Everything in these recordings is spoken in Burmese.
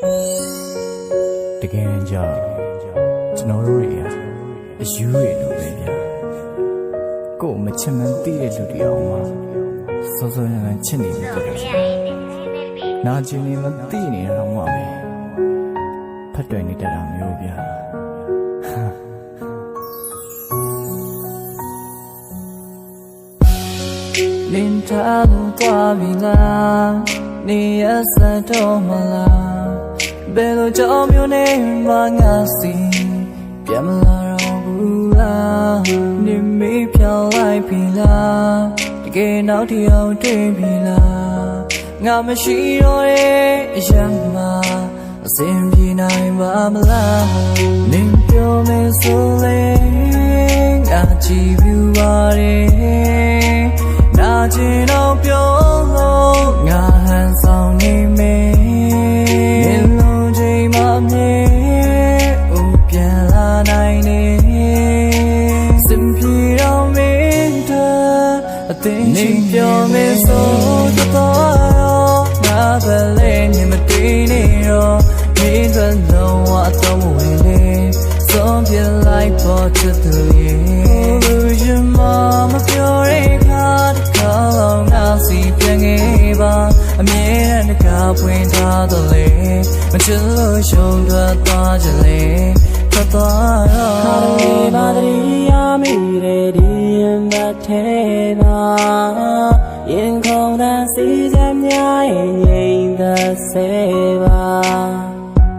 တကယ်ကြောင့်ကျွန်တော်တို့တွေအယူရလို့ပဲဗျာကို့မချင်မှန်းသိတဲ့လူတွေအောင်မှာစောစောရမ်းချစ်နေပြီတဲ့နာကျင်နေမသိနေတော့မှပဲဖတ်တွေ့နေတတ်တာမျိုးဗျာလင်းထားလို့သွားပြီလားနေရစတော့မလားဘယ်လိုကြောင့်မျိုးနဲ့မှငါစီပြန်မလာတော့ဘူးလားနေမေးဖြောင်းလိုက်ပြီလားတကယ်နောက်တစ်ယောက်တွေ့ပြီလားငါမရှိတော့တဲ့အရာမှအစင်ပြေနိုင်ပါမလားနေပြောမယ်ဆိုလေငါကြည့်ပြီးပါတယ်နာကျင်တော့ပြောလို့ငါဟန်ဆောင်နေမယ်နေလုံးချိန်မှမြေဦးပြန်လာနိုင်နေစင်ပြေတော့မင်းတို့အသိနေပြောမယ်ဆိုတော့ငါပဲလေနေမတည်နေတော့မင်းတို့လုံးဝတော့မဝင်လေဆုံးပြလိုက်ပေါ်ချစ်သူရဲ့လူရှင်မမပြောရစီပြန်ခဲ့ပါအမြဲတမ်းတကားပွင့်ထားတော့လေမချစ်လို့ရှုံးထွက်သွားကြလေထွက်သွားတော့ခါလေးပါတည်းရမိတဲ့ဒီရင်မထဲပါရင်ခုန်တဲ့စီစမ်းများရင်ငြိမ်သက်စေပါ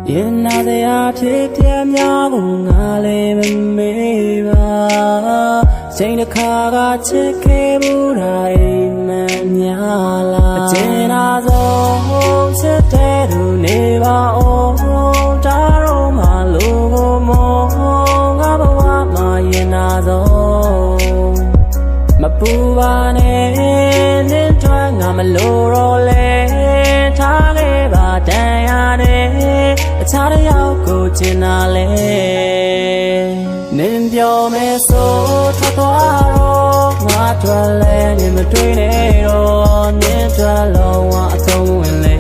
ရင်နာတဲ့အဖြစ်ပြများကိုငါလည်းမမေ့ပါချိန်တစ်ခါကချစ်ခဲ့ဘူးတိုင်းမှန်များလားအကျဉ်းသာဆုံးချစ်တဲ့သူနေပါအောင်ဒါတော့မှလို့ကိုမောငါဘဝမှာရင်သာဆုံးမပူပါနဲ့နဲ့တွေ့ငါမလို့တော့လဲထားခဲ့ပါတန်ရတယ်အခြားတစ်ယောက်ကိုချင်တာလဲနင်ပြောမယ်ဆိုထွက်သွားတော့ငါထွက်လဲနေမတွေ့နေတော့နင်ထွက်လုံးဝအဆုံးဝင်လေ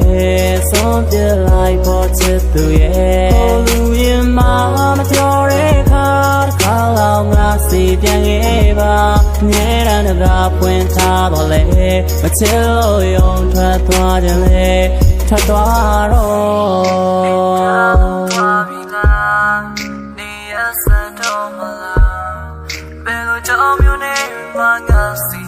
ဆုံးပြလိုက်ဖို့ချစ်သူရဲ့လူရင်မပြောတဲ့ခါတစ်ခါလောက်ငါစီပြန်ခဲ့ပါမြဲတမ်းတကားဖွင့်ထားတော့လေမချစ်လို့ယုံထွက်သွားကြလေထွက်သွားတော့ကြောင်မျိုးနဲ့မှငါစီ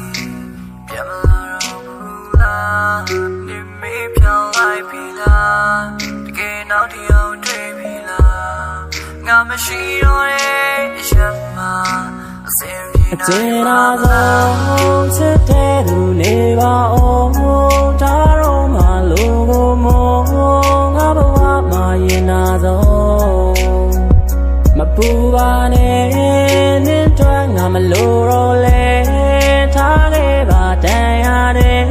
ပြန်မလာတော့ဘူးလားနေမေးဖြောင်းလိုက်ပြီလားတကယ်နောက်တစ်ယောက်တွေ့ပြီလားငါမရှိတော့တဲ့အရာမှအစင်ပြေနိုင်ပါလားချစ်တဲ့သူနေပါအောင်ဒါတော့မှလို့ကိုမောငါဘဝမှာရင်နာဆုံးမပူပါနဲ့ငါမလို့တော့လဲထားခဲ့ပါတန်ရတယ်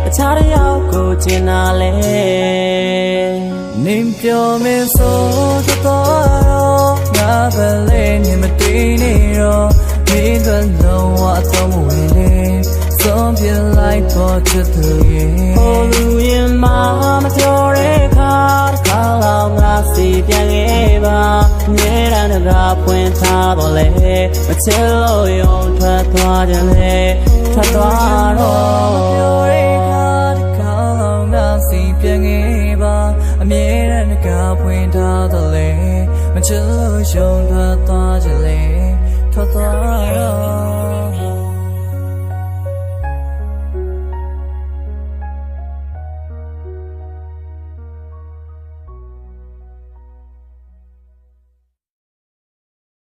အခြားတစ်ယောက်ကိုချင်တာလဲနင်ပြောမယ်ဆိုတော့ငါပဲလေနေမတည်နေတော့မင်းတို့လုံးဝတော့မဝင်လေဆုံးပြလိုက်ပေါ်ချစ်သူရဲ့ဟိုလူရင်မပြောတဲ့ခါတစ်ခါလောက်ငါစီပြန်ခဲ့ပါမြဲတမ်းတကားဖွင့်ထားတော့လေမချစ်လို့ယုံထွက်သွားကြလေထွက်သွားတော့ပြောတဲ့ခါတစ်ခါလောက်ငါစီပြန်ခဲ့ပါအမြဲတမ်းတကားဖွင့်ထားတော့လေမချစ်လို့ယုံထွက်သွားကြလေထွက်သွားတော့